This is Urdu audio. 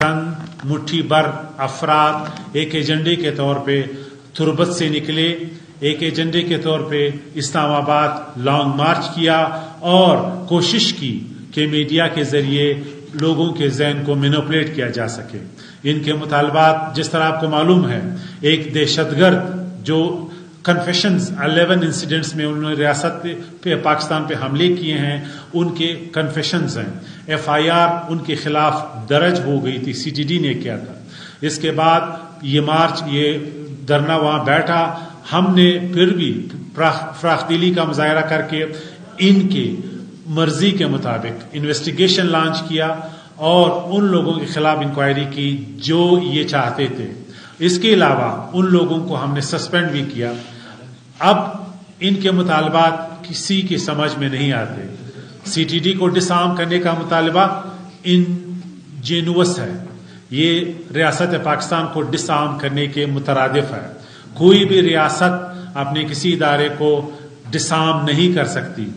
چند مٹھی بھر افراد ایک ایجنڈے کے طور پہ تربت سے نکلے، ایک ایجنڈے کے طور پہ اسلام آباد لانگ مارچ کیا اور کوشش کی کہ میڈیا کے ذریعے لوگوں کے ذہن کو مینوپولیٹ کیا جا سکے۔ ان کے مطالبات جس طرح آپ کو معلوم ہے، ایک دہشت گرد جو کنفیشنز 11 انسیڈنٹس میں انہوں نے ریاست پہ پاکستان پہ حملے کیے ہیں، ان کے کنفیشنز ہیں، FIR ان کے خلاف درج ہو گئی تھی، CTD نے کیا تھا۔ اس کے بعد یہ مارچ، یہ دھرنا وہاں بیٹھا، ہم نے پھر بھی فراخ دلی کا مظاہرہ کر کے ان کے مرضی کے مطابق انویسٹیگیشن لانچ کیا اور ان لوگوں کے خلاف انکوائری کی جو یہ چاہتے تھے۔ اس کے علاوہ ان لوگوں کو ہم نے سسپینڈ بھی کیا۔ اب ان کے مطالبات کسی کی سمجھ میں نہیں آتے۔ CTD کو ڈس آرم کرنے کا مطالبہ انجینوس ہے، یہ ریاست پاکستان کو ڈس آرم کرنے کے مترادف ہے۔ کوئی بھی ریاست اپنے کسی ادارے کو ڈس آرم نہیں کر سکتی۔